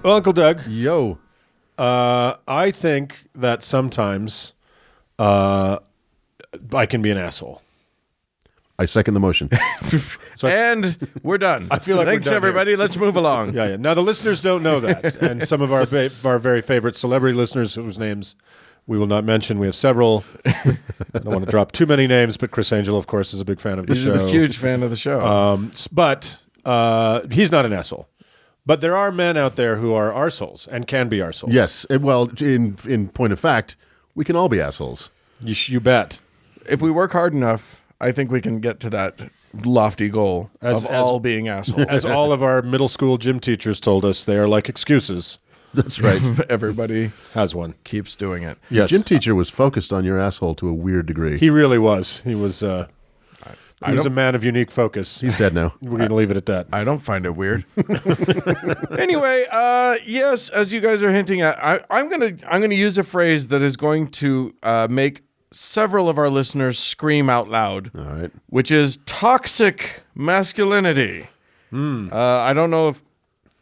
Well, Uncle Doug, Yo. I think that sometimes I can be an asshole. I second the motion. And we're done. I feel like Thanks, we're done everybody. here. Let's move along. Yeah. Now, the listeners don't know that. And some of our very favorite celebrity listeners, whose names we will not mention, we have several. I don't want to drop too many names, but Chris Angel, of course, is a big fan of the He's show. a huge fan of the show. But he's not an asshole. But there are men out there who are arseholes and can be arseholes. Yes. Well, in point of fact, we can all be assholes. You bet. If we work hard enough, I think we can get to that lofty goal of all being assholes. As all of our middle school gym teachers told us, they are like excuses. That's right. Everybody Has one. keeps doing it. Yes. Gym teacher was focused on your asshole to a weird degree. He really was. He was a man of unique focus. He's dead now. We're going to leave it at that. I don't find it weird. Anyway, yes, as you guys are hinting at, I'm gonna use a phrase that is going to make several of our listeners scream out loud. All right. Which is toxic masculinity. I don't know if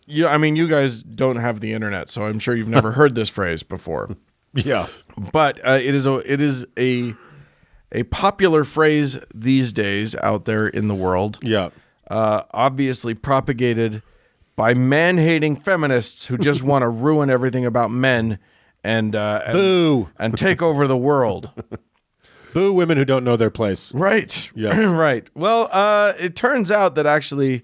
you guys don't have the internet, so I'm sure you've never heard this phrase before. Yeah. But it is a popular phrase these days out there in the world. Yeah. Obviously propagated by man-hating feminists who just want to ruin everything about men and Boo. and take over the world. Boo women who don't know their place. Right. Yes. Right. Well, it turns out that actually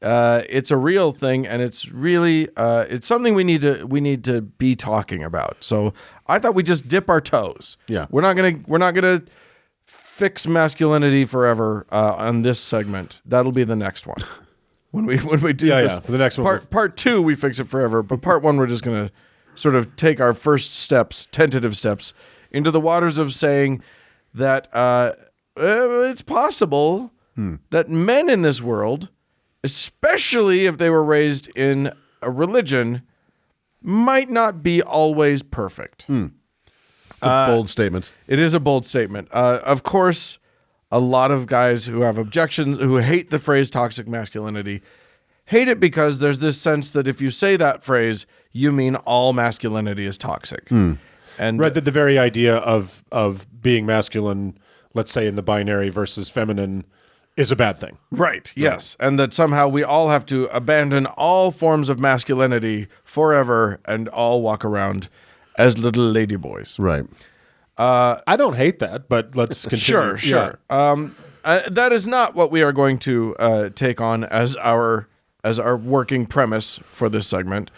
it's a real thing, and it's really it's something we need to be talking about. So I thought we'd just dip our toes. Yeah. We're not gonna fix masculinity forever on this segment. That'll be the next one. When we do this. Yeah. For the next one. Part 2, we fix it forever. But part 1, we're just gonna sort of take our first steps, tentative steps, into the waters of saying that it's possible that men in this world, especially if they were raised in a religion, might not be always perfect. It's a bold statement. It is a bold statement. Of course, a lot of guys who have objections, who hate the phrase toxic masculinity, hate it because there's this sense that if you say that phrase, you mean all masculinity is toxic. And Right, that the very idea of being masculine, let's say in the binary versus feminine, is a bad thing. Right, yes. And that somehow we all have to abandon all forms of masculinity forever and all walk around as little ladyboys. Right. I don't hate that, but let's continue. Sure. That is not what we are going to take on as our working premise for this segment,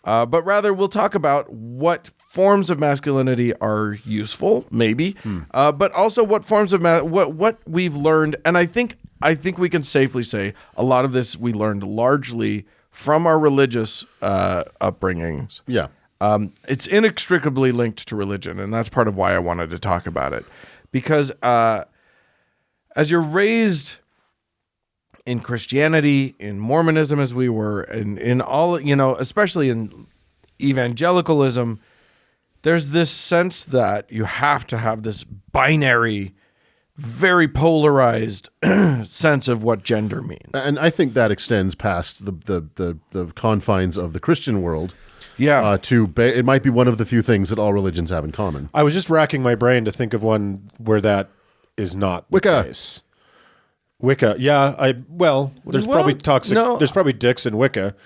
but rather we'll talk about what forms of masculinity are useful, maybe, but also what forms of what we've learned, and I think we can safely say a lot of this we learned largely from our religious upbringings. Yeah. It's inextricably linked to religion, and that's part of why I wanted to talk about it. Because as you're raised in Christianity, in Mormonism as we were, in all, especially in evangelicalism, there's this sense that you have to have this binary, very polarized sense of what gender means. And I think that extends past the confines of the Christian world. Yeah. It might be one of the few things that all religions have in common. I was just racking my brain to think of one where that is not the Wicca. case. Wicca, yeah. There's probably toxic. no. There's probably dicks in Wicca,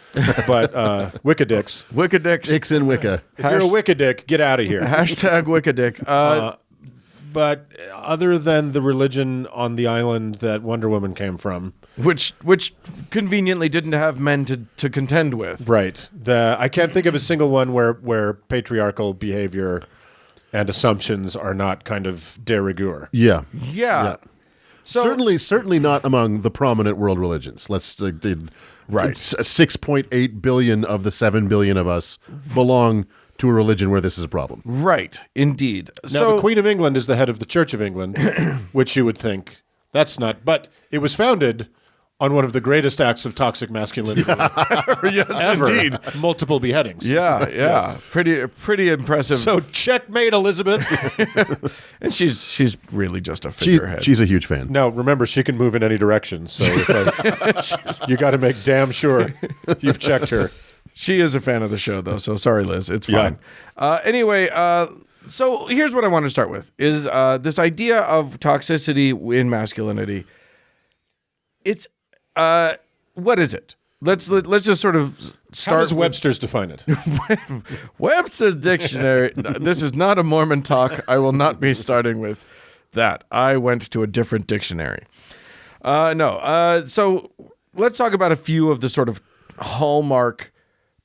but Wicca dicks. Wicca dicks. Dicks in Wicca. If you're a Wicca dick, get out of here. Hashtag Wicca dick. But other than the religion on the island that Wonder Woman came from, Which conveniently didn't have men to contend with. right? I can't think of a single one where patriarchal behavior and assumptions are not kind of de rigueur. Yeah. Yeah. So Certainly not among the prominent world religions. Right. 6.8 billion of the 7 billion of us belong to a religion where this is a problem. right, indeed. Now, the Queen of England is the head of the Church of England, which you would think that's not, but it was founded on one of the greatest acts of toxic masculinity yes, ever. indeed. Multiple beheadings. Yeah. Yes. Pretty impressive. So checkmate, Elizabeth. and she's really just a figurehead. She's a huge fan. Now, remember, she can move in any direction, so you got to make damn sure you've checked her. She is a fan of the show, though, so sorry, Liz. It's fine. Anyway, so here's what I want to start with, is this idea of toxicity in masculinity. It's, what is it? Let's just sort of start. How does Webster's define it? Webster's dictionary. This is not a Mormon talk. I will not be starting with that. I went to a different dictionary. So let's talk about a few of the sort of hallmark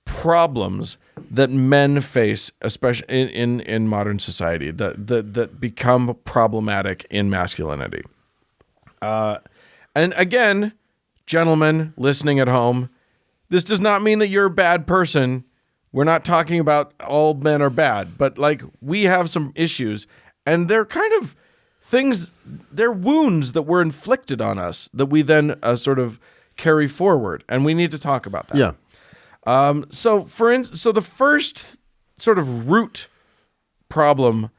problems that men face, especially in modern society, that become problematic in masculinity. And again, gentlemen listening at home, this does not mean that you're a bad person. We're not talking about all men are bad, but like we have some issues, and they're kind of things, they're wounds that were inflicted on us that we then sort of carry forward, and we need to talk about that. Yeah. So the first sort of root problem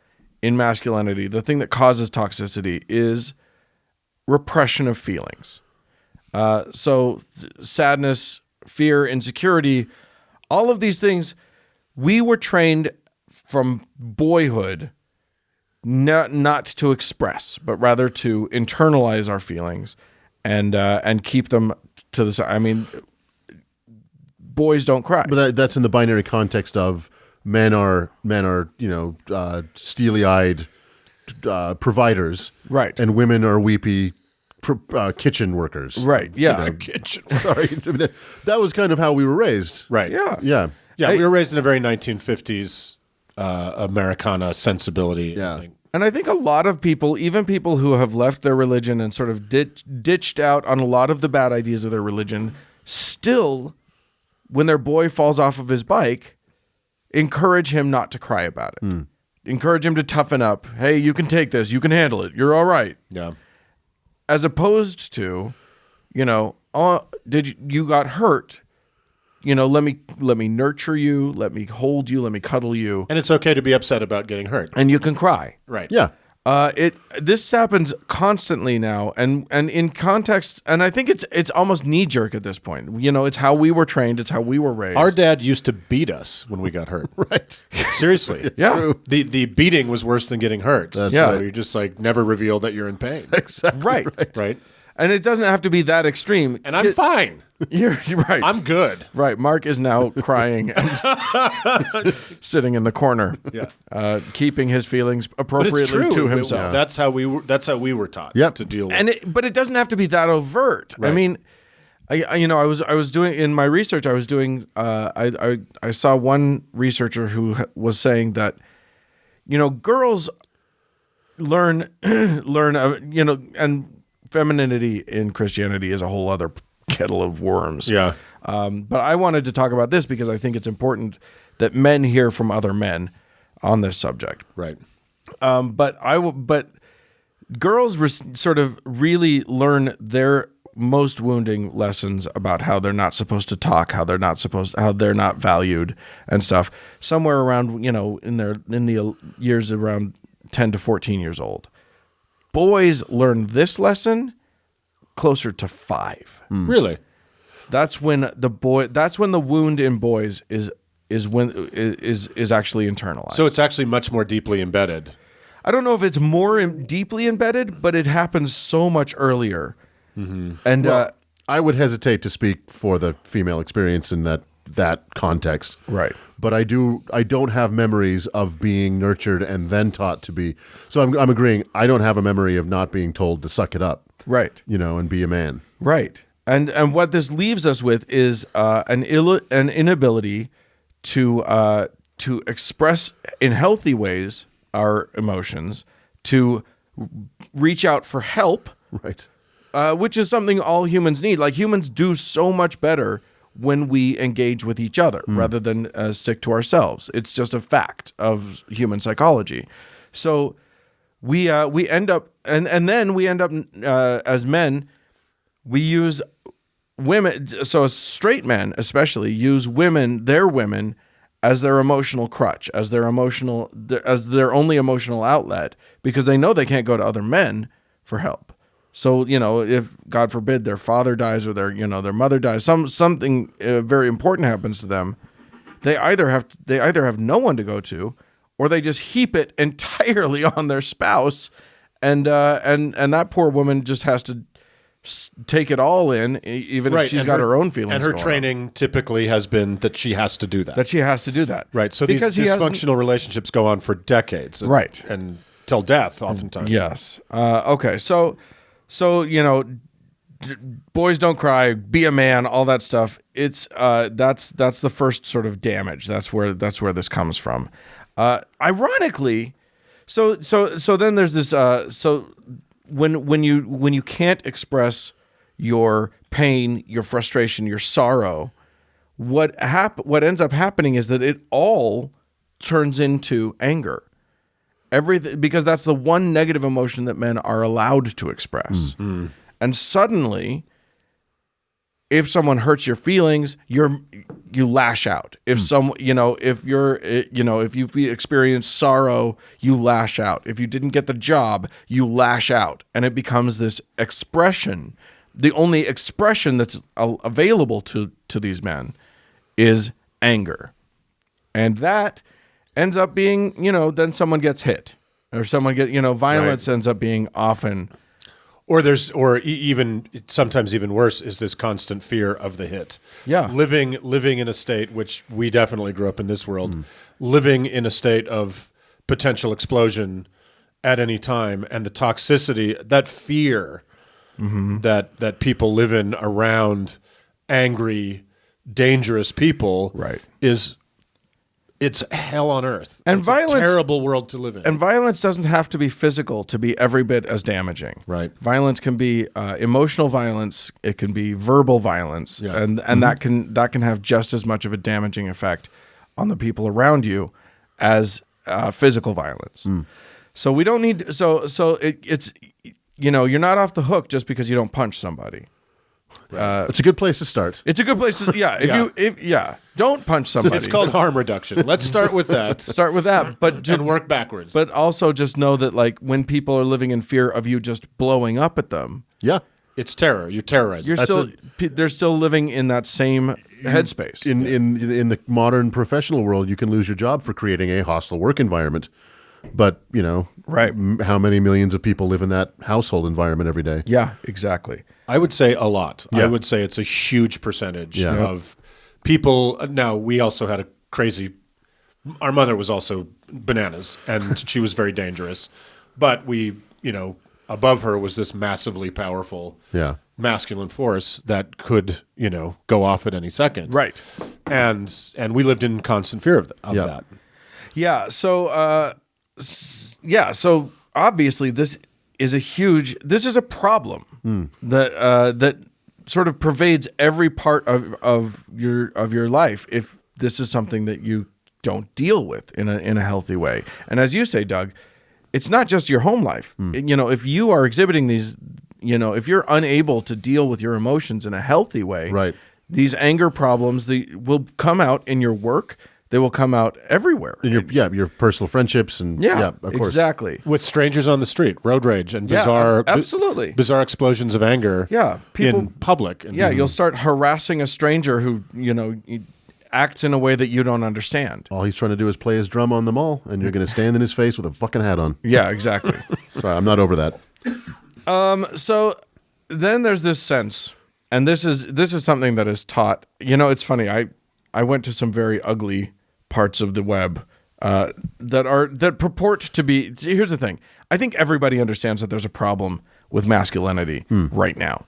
in masculinity, the thing that causes toxicity, is repression of feelings. So sadness, fear, insecurity, all of these things, we were trained from boyhood not to express, but rather to internalize our feelings and keep them to the side. I mean, boys don't cry. But that's in the binary context of men are steely-eyed providers, Right. and women are weepy kitchen workers, Right. Yeah. Kitchen. Sorry, that was kind of how we were raised. Right. Yeah. Yeah. Yeah, we were raised in a very 1950s Americana sensibility. Yeah. I think. And I think a lot of people, even people who have left their religion and sort of ditched out on a lot of the bad ideas of their religion, still, when their boy falls off of his bike, encourage him not to cry about it. Encourage him to toughen up. Hey, you can take this. You can handle it. You're all right. Yeah. As opposed to, oh, you got hurt? Let me nurture you. Let me hold you. Let me cuddle you. And it's okay to be upset about getting hurt. And you can cry. Right. Yeah. This happens constantly now, and in context, and I think it's almost knee jerk at this point. It's how we were trained. It's how we were raised. Our dad used to beat us when we got hurt. Right. Seriously. Yeah. True. The beating was worse than getting hurt. That's So right. you're just like never reveal that you're in pain. Exactly. Right. Right. And it doesn't have to be that extreme. And I'm fine. You're right. I'm good. Right. Mark is now crying and sitting in the corner, Yeah. keeping his feelings But it's appropriately true. to himself. That's how we were taught Yep. to deal with. But it doesn't have to be that overt. I Right. mean, I was doing in my research. I was doing. I saw one researcher who was saying that, girls learn, and femininity in Christianity is a whole other kettle of worms. Yeah. But I wanted to talk about this because I think it's important that men hear from other men on this subject. Right. But girls sort of really learn their most wounding lessons about how they're not supposed to talk, how they're not valued and stuff. Somewhere around, in the years around 10 to 14 years old. Boys learn this lesson closer to 5. Really? That's when the wound in boys is actually internalized. So it's actually much more deeply embedded. I don't know if it's more deeply embedded, but it happens so much earlier. Mm-hmm. And I would hesitate to speak for the female experience in that context. right. But I don't have memories of being nurtured and then taught to be. So I'm agreeing. I don't have a memory of not being told to suck it up. Right. And be a man. Right. And what this leaves us with is an inability to express in healthy ways our emotions, to reach out for help, Right. which is something all humans need. Like, humans do so much better when we engage with each other rather than stick to ourselves. It's just a fact of human psychology. So we end up, and then we end up as men, we use women. So straight men especially use their women as their emotional crutch, as their only emotional outlet, because they know they can't go to other men for help. So, if God forbid their father dies or their mother dies, something very important happens to them, they either have no one to go to, or they just heap it entirely on their spouse, and that poor woman just has to take it all in, even if she's got her own feelings. And her going training typically has been that she has to do that. Right. So these dysfunctional relationships go on for decades. Right. And till death, oftentimes. Yes. Okay. So boys don't cry, be a man, all that stuff. It's that's the first sort of damage. That's where this comes from. Ironically, so then there's this. So when you can't express your pain, your frustration, your sorrow, what ends up happening is that it all turns into anger. Because that's the one negative emotion that men are allowed to express. Mm. And suddenly, if someone hurts your feelings, you lash out. If if you experience sorrow, you lash out. If you didn't get the job, you lash out, and it becomes this expression. The only expression that's available to these men is anger, and that ends up being, then someone gets hit, or someone violence ends up being often. Even sometimes even worse is this constant fear of the hit. Yeah. Living in a state, which we definitely grew up in this world, living in a state of potential explosion at any time, and the toxicity, that fear that people live in around angry, dangerous people, right, it's hell on earth. And it's violence, a terrible world to live in. And violence doesn't have to be physical to be every bit as damaging. Right. Violence can be emotional violence. It can be verbal violence, and that can have just as much of a damaging effect on the people around you as physical violence. So we don't need. It's you're not off the hook just because you don't punch somebody. It's a good place to start. It's a good place to don't punch somebody. It's called harm reduction. Let's start with that. And work backwards. But also just know that, like, when people are living in fear of you just blowing up at them, it's terror. You're terrorizing. They're still living in that same headspace. In the modern professional world, you can lose your job for creating a hostile work environment. But, right. How many millions of people live in that household environment every day? Yeah, exactly. I would say a lot. Yeah. I would say it's a huge percentage of people. Now, we also had our mother was also bananas, and she was very dangerous. But above her was this massively powerful masculine force that could, go off at any second. Right. And we lived in constant fear of that. Yeah. So, so obviously this is a problem that sort of pervades every part of your life if this is something that you don't deal with in a healthy way. And as you say, Doug, it's not just your home life. If you are exhibiting these, if you're unable to deal with your emotions in a healthy way, right, these anger problems will come out in your work. They will come out everywhere. In your personal friendships and of course. Exactly. With strangers on the street, road rage and bizarre explosions of anger in public. And, you'll start harassing a stranger who, acts in a way that you don't understand. All he's trying to do is play his drum on the mall, and you're going to stand in his face with a fucking hat on. Yeah, exactly. Sorry, I'm not over that. So then there's this sense, and this is something that is taught. It's funny. I went to some very ugly parts of the web that purport to be. Here's the thing. I think everybody understands that there's a problem with masculinity right now.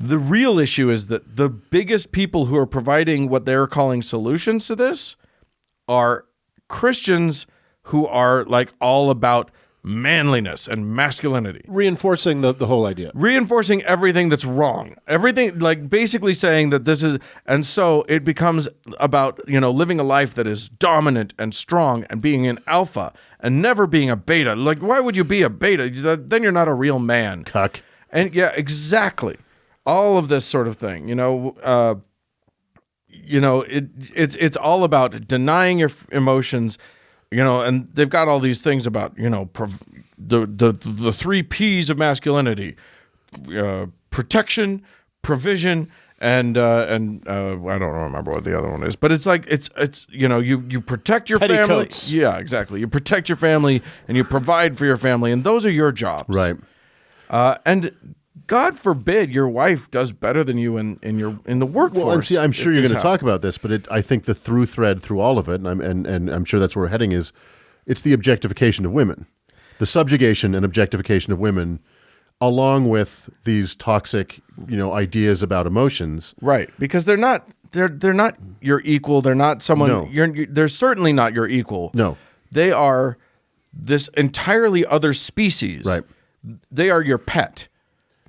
The real issue is that the biggest people who are providing what they're calling solutions to this are Christians who are like all about manliness and masculinity. Reinforcing the whole idea. Reinforcing everything that's wrong. Everything, like basically saying that this is, and so it becomes about, living a life that is dominant and strong and being an alpha and never being a beta. Like, why would you be a beta? Then you're not a real man. Cuck. And yeah, exactly. All of this sort of thing, it's all about denying your emotions, and they've got all these things about, the 3 P's of masculinity: protection, provision, and I don't remember what the other one is, but it's like it's you protect your Petticoats. family. Yeah, exactly. You protect your family and you provide for your family, and those are your jobs. Right. And God forbid your wife does better than you in the workforce. Well, I'm sure you're going to talk about this, but I think the through thread through all of it, and I'm sure that's where we're heading, is it's the objectification of women, the subjugation and objectification of women, along with these toxic, ideas about emotions. Right, because they're not your equal. They're not someone. No. They're certainly not your equal. No. They are this entirely other species. Right. They are your pet.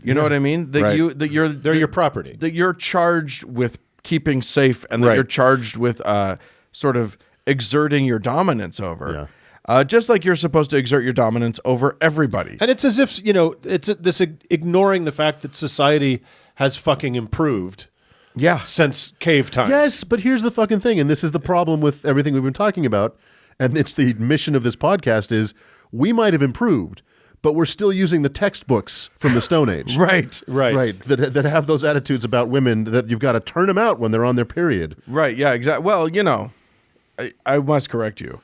You know what I mean? Right. They're your property. That you're charged with keeping safe, and that Right. you're charged with sort of exerting your dominance over. Yeah. Just like you're supposed to exert your dominance over everybody. And it's as if, it's this ignoring the fact that society has fucking improved Yeah. since cave times. Yes, but here's the fucking thing, and this is the problem with everything we've been talking about, and it's the mission of this podcast is we might have improved, but we're still using the textbooks from the Stone Age. Right. Right, that have those attitudes about women that you've got to turn them out when they're on their period. Right. Yeah, exactly. Well, I must correct you.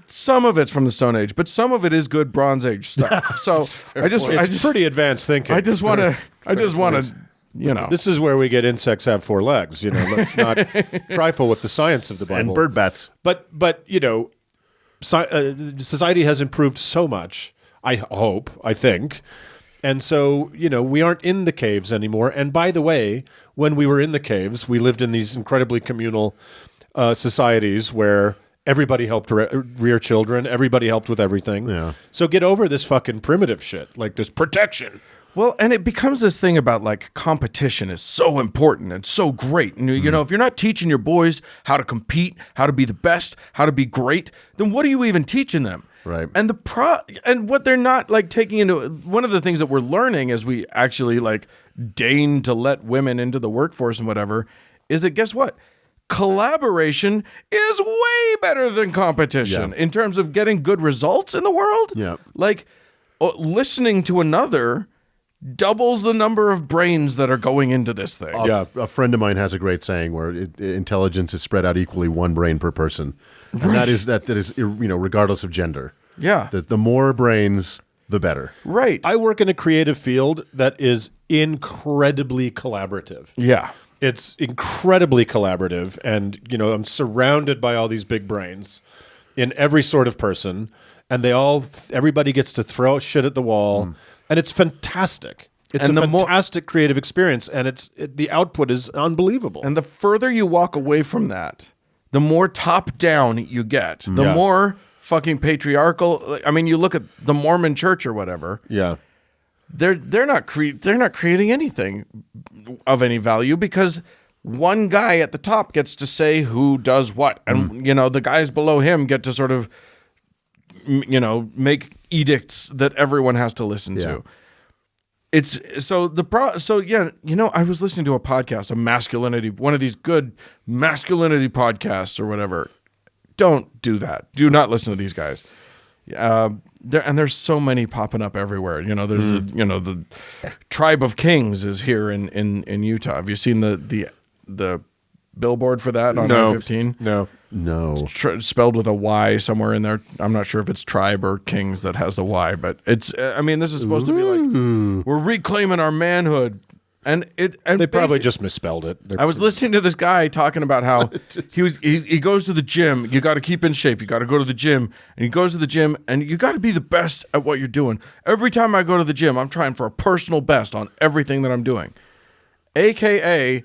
Some of it's from the Stone Age, but some of it is good Bronze Age stuff. So It's pretty advanced thinking. I just want to, This is where we get insects have four legs. Let's not trifle with the science of the Bible. And bird bats. But society has improved so much, I think. And so, we aren't in the caves anymore. And by the way, when we were in the caves, we lived in these incredibly communal societies where everybody helped rear children. Everybody helped with everything. Yeah. So get over this fucking primitive shit, like this protection. Well, and it becomes this thing about like competition is so important and so great. And if you're not teaching your boys how to compete, how to be the best, how to be great, then what are you even teaching them? Right. And and what they're not like taking into one of the things that we're learning as we actually like deign to let women into the workforce and whatever is that guess what? Collaboration is way better than competition in terms of getting good results in the world. Yeah. Like listening to another doubles the number of brains that are going into this thing. A friend of mine has a great saying where intelligence is spread out equally, one brain per person, and that is regardless of gender. Yeah. The more brains, the better. Right. I work in a creative field that is incredibly collaborative. Yeah. It's incredibly collaborative, and I'm surrounded by all these big brains in every sort of person, and everybody gets to throw shit at the wall, and it's fantastic. It's a fantastic creative experience, and the output is unbelievable. And the further you walk away from that, the more top down you get, the more fucking patriarchal. I mean, you look at the Mormon Church or whatever. Yeah. They're not creating anything of any value because one guy at the top gets to say who does what, and the guys below him get to sort of make edicts that everyone has to listen to. It's I was listening to a podcast, one of these good masculinity podcasts or whatever. Don't do that. Do not listen to these guys. There's so many popping up everywhere. There's the Tribe of Kings is here in Utah. Have you seen the billboard for that on I-15? No. It's spelled with a Y somewhere in there. I'm not sure if it's Tribe or Kings that has the Y, but it's. This is supposed to be like we're reclaiming our manhood. And they probably just misspelled it. I was listening to this guy talking about how he goes to the gym. You got to keep in shape. You got to go to the gym, and he goes to the gym, and you got to be the best at what you're doing. Every time I go to the gym, I'm trying for a personal best on everything that I'm doing. AKA,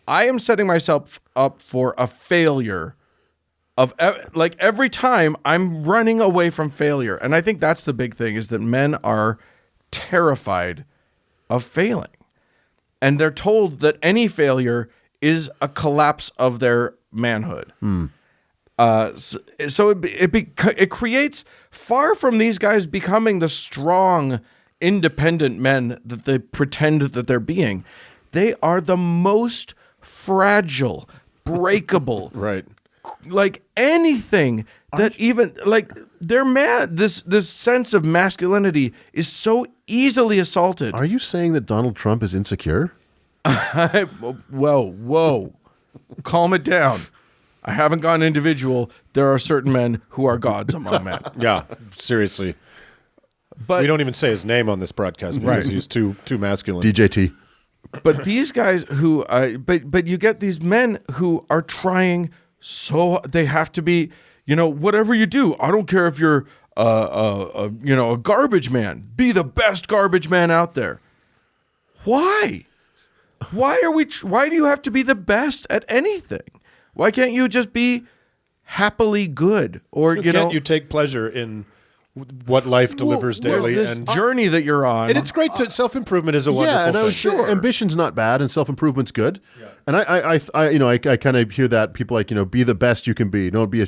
I am setting myself up for a failure like every time I'm running away from failure. And I think that's the big thing is that men are terrified of failing. And they're told that any failure is a collapse of their manhood. So it creates, far from these guys becoming the strong, independent men that they pretend that they're being, they are the most fragile, breakable. Right. Like anything that even like they're mad. This sense of masculinity is so easily assaulted. Are you saying that Donald Trump is insecure? Whoa. Calm it down. I haven't gone individual. There are certain men who are gods among men. Yeah, seriously. But We don't even say his name on this broadcast because he's too masculine. DJT. But these guys who, but you get these men who are trying so they have to be, whatever you do. I don't care if you're, a garbage man. Be the best garbage man out there. Why? Why do you have to be the best at anything? Why can't you just be happily good? Or Can't you take pleasure in what life delivers daily? There's this journey that you're on. And it's great to self-improvement is a wonderful Yeah, and I thing. would say ambition's not bad, and self-improvement's good. Yeah. And I kind of hear that people be the best you can be. Don't be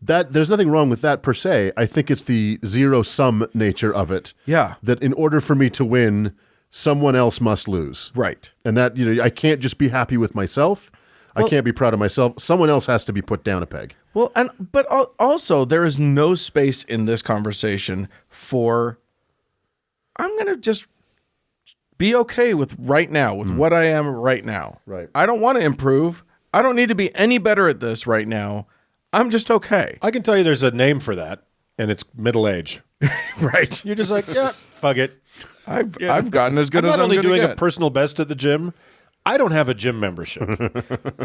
that. There's nothing wrong with that per se. I think it's the zero-sum nature of it. Yeah. That in order for me to win, someone else must lose. Right. And that I can't just be happy with myself. I can't be proud of myself. Someone else has to be put down a peg. Well, but also there is no space in this conversation for I'm going to just be okay with right now, with what I am right now. Right. I don't want to improve. I don't need to be any better at this right now. I'm just okay. I can tell you there's a name for that, and it's middle age. Right. You're just like, yeah, fuck it. I've gotten as good I'm as not I'm only gonna doing get. a personal best at the gym, I don't have a gym membership.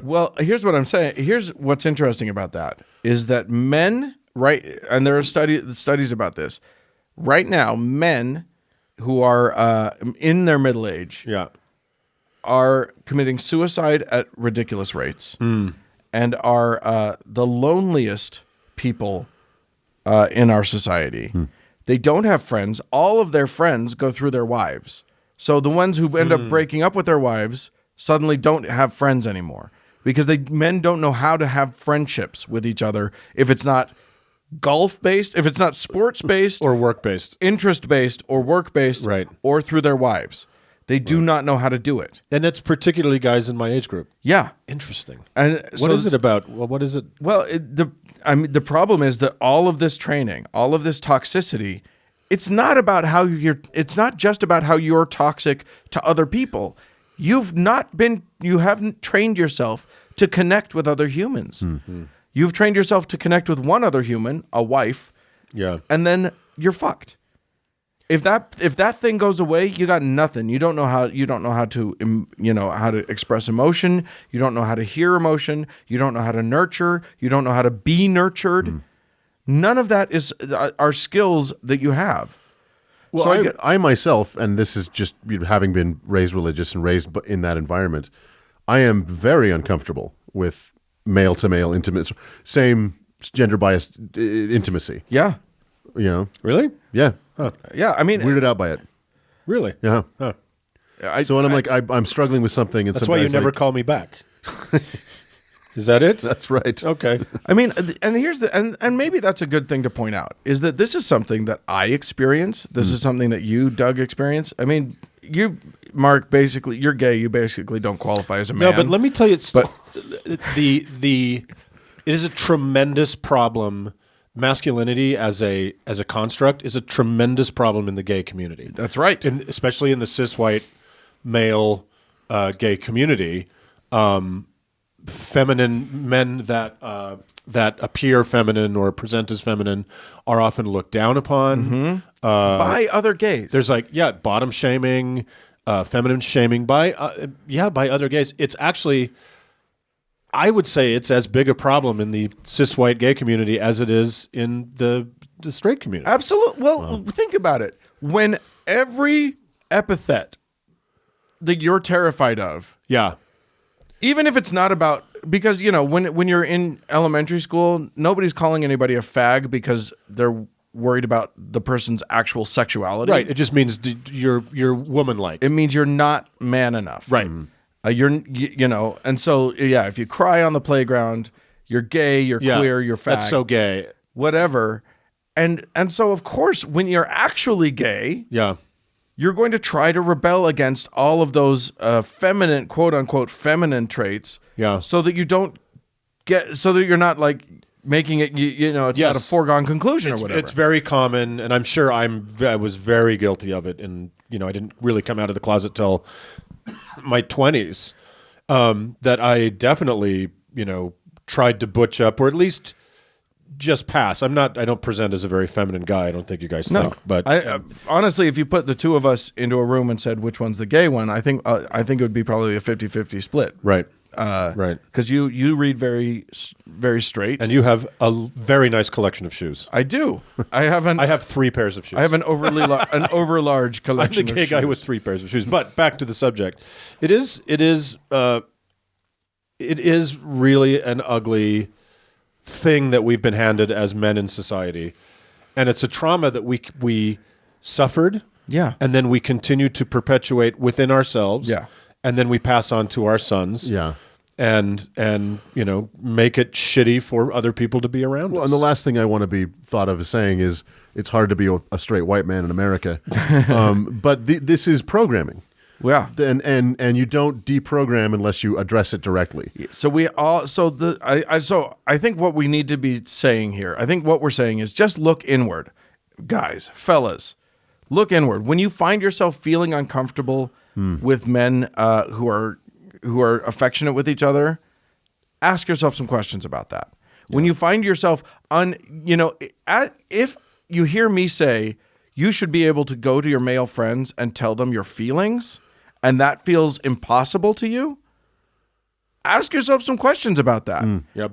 Well, here's what I'm saying. Here's what's interesting about that is that men, right, and there are studies about this. Right now, men who are in their middle age Yeah. are committing suicide at ridiculous rates and are the loneliest people in our society. They don't have friends. All of their friends go through their wives. So the ones who end up breaking up with their wives suddenly don't have friends anymore because men don't know how to have friendships with each other if it's not golf-based, if it's not sports-based, Or work-based. interest-based, or work-based, Right. or through their wives. They do not know how to do it. And it's particularly guys in my age group. Yeah. Interesting. And What is it about? Well, what is it? Well, the problem is that all of this training, all of this toxicity, it's not just about how you're toxic to other people. You haven't trained yourself to connect with other humans. Mm-hmm. You've trained yourself to connect with one other human, a wife, Yeah. and then you're fucked. If that thing goes away, you got nothing. You don't know how to express emotion. You don't know how to hear emotion. You don't know how to nurture. You don't know how to be nurtured. None of that are skills that you have. Well, So I myself, and this is just having been raised religious and raised in that environment, I am very uncomfortable with male-to-male intimacy, same gender-biased intimacy. Yeah. Really? Yeah. Yeah. I mean, Weirded out by it. Really? Yeah. Huh. So when I'm struggling with something, and That's why you never call me back. Is that it? That's right. Okay. I mean, and here's and maybe that's a good thing to point out is that this is something that I experience. This is something that you, Doug, experience. I mean, you, Mark, basically, you're gay. You basically don't qualify as a man. No, but let me tell you, it is a tremendous problem. Masculinity as a construct is a tremendous problem in the gay community. That's right. Especially in the cis white male gay community. Feminine men that appear feminine or present as feminine are often looked down upon by other gays. There's bottom shaming, feminine shaming by other gays. It's actually, I would say, it's as big a problem in the cis white gay community as it is in the straight community. Absolutely. Well, think about it. When every epithet that you're terrified of, Yeah. even if it's not about, because when you're in elementary school, nobody's calling anybody a fag because they're worried about the person's actual sexuality. Right. It just means you're woman-like. It means you're not man enough. Right. And so if you cry on the playground, you're gay, you're queer, you're fag. That's so gay. Whatever. And so of course, when you're actually gay, Yeah. you're going to try to rebel against all of those feminine, quote unquote, feminine traits. Yeah. So that you're not like making it, it's not a foregone conclusion or whatever. It's very common, and I'm sure I was very guilty of it. And, I didn't really come out of the closet till my 20s, that I definitely, tried to butch up or at least just pass. I don't present as a very feminine guy. I don't think you guys think, but honestly, if you put the two of us into a room and said which one's the gay one, I think it would be probably a 50-50 split. Right. Right. Because you read very, very straight, and you have a very nice collection of shoes. I do. I have 3 pairs of shoes. I have an overlarge collection. I'm the gay guy with 3 pairs of shoes. But back to the subject, it is really an ugly thing that we've been handed as men in society, and it's a trauma that we suffered. Yeah. And then we continue to perpetuate within ourselves. Yeah. And then we pass on to our sons. Yeah. And make it shitty for other people to be around us. And the last thing I want to be thought of as saying is it's hard to be a straight white man in America. But this is programming. Yeah. And you don't deprogram unless you address it directly. So I think what we need to be saying here, I think what we're saying is just look inward. Guys, fellas, look inward. When you find yourself feeling uncomfortable with men who are affectionate with each other, ask yourself some questions about that. Yeah. When you find yourself if you hear me say you should be able to go to your male friends and tell them your feelings, and that feels impossible to you, ask yourself some questions about that.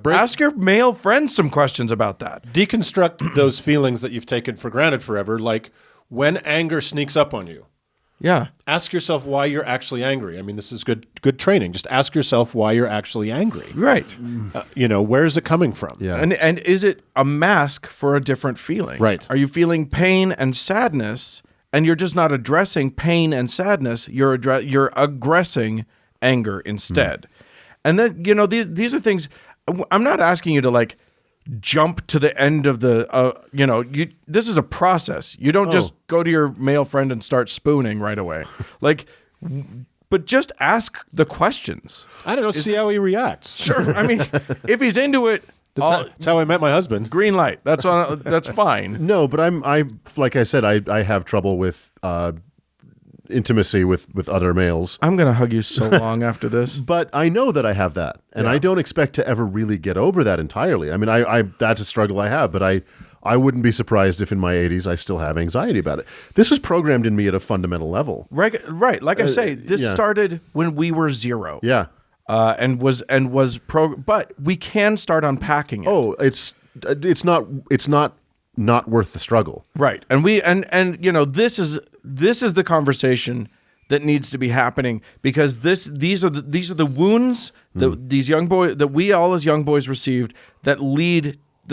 Ask your male friends some questions about that. Deconstruct those feelings that you've taken for granted forever, like when anger sneaks up on you. Yeah. Ask yourself why you're actually angry. I mean, this is good training. Just ask yourself why you're actually angry. Right. Where is it coming from? Yeah. And is it a mask for a different feeling? Right. Are you feeling pain and sadness, and you're just not addressing pain and sadness? You're aggressing anger instead. And then, these are things. I'm not asking you to jump to the end of the, this is a process. You don't just go to your male friend and start spooning right away. But just ask the questions. I don't know. See how he reacts. Sure. I mean, if he's into it, that's how I met my husband. Green light. That's fine. No, but I like I said, I have trouble with intimacy with other males. I'm going to hug you so long after this. But I know that I have that, and I don't expect to ever really get over that entirely. I mean, I that's a struggle I have, but I wouldn't be surprised if in my 80s I still have anxiety about it. This was programmed in me at a fundamental level. Right. Like I say, this started when we were 0. Yeah. But we can start unpacking it. Oh, it's not worth the struggle. Right. And this is the conversation that needs to be happening, because these are the wounds that these young boys, that we all as young boys received, that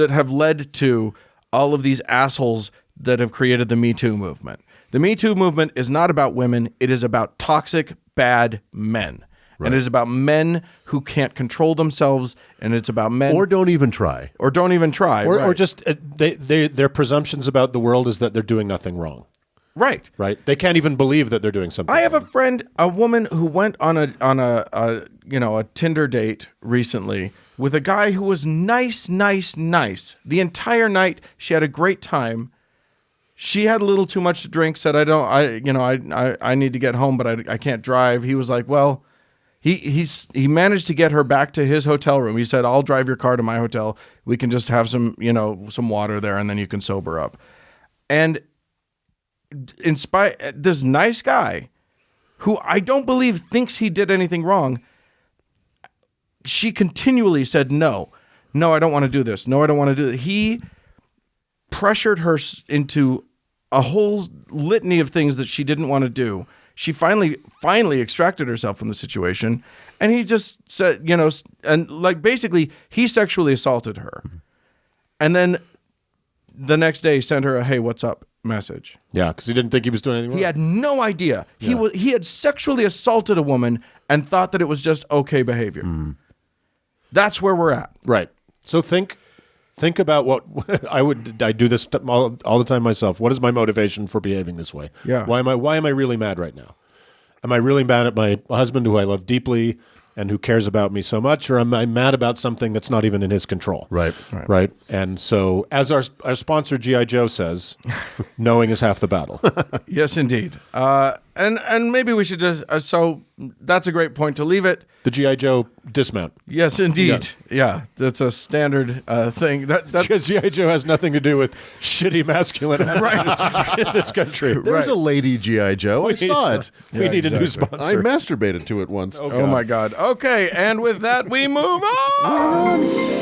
have led to all of these assholes that have created the Me Too movement. The Me Too movement is not about women. It is about toxic, bad men. Right. And it is about men who can't control themselves, and it's about men... Or don't even try. Or just their presumptions about the world is that they're doing nothing wrong. Right. Right. They can't even believe that they're doing something I have wrong. a friend, a woman who went on a Tinder date recently with a guy who was nice. The entire night, she had a great time. She had a little too much to drink, said, I need to get home, but I can't drive. He was like, well... He managed to get her back to his hotel room. He said, I'll drive your car to my hotel. We can just have some water there, and then you can sober up. And this nice guy, who I don't believe thinks he did anything wrong, she continually said, no, I don't want to do this. No, I don't want to do this. He pressured her into a whole litany of things that she didn't want to do. She finally extracted herself from the situation, and he just said, basically he sexually assaulted her. And then the next day sent her a, hey, what's up message. Yeah, because he didn't think he was doing anything wrong. He had no idea. Yeah. He had sexually assaulted a woman and thought that it was just okay behavior. That's where we're at. Right. So think about what I do this all the time myself. What is my motivation for behaving this way? Yeah. Why am I really mad right now? Am I really mad at my husband, who I love deeply, and who cares about me so much, or am I mad about something that's not even in his control? Right. And so, as our sponsor G.I. Joe says, knowing is half the battle. Yes, indeed. And maybe we should just so that's a great point to leave it. The G.I. Joe dismount. Yes, indeed. Yeah, that's a standard thing. Because G.I. Joe has nothing to do with shitty masculinity in this country. There's a lady G.I. Joe. I saw it. We need a new I sponsor. masturbated to it once. Oh my God. Okay, and with that, we move on.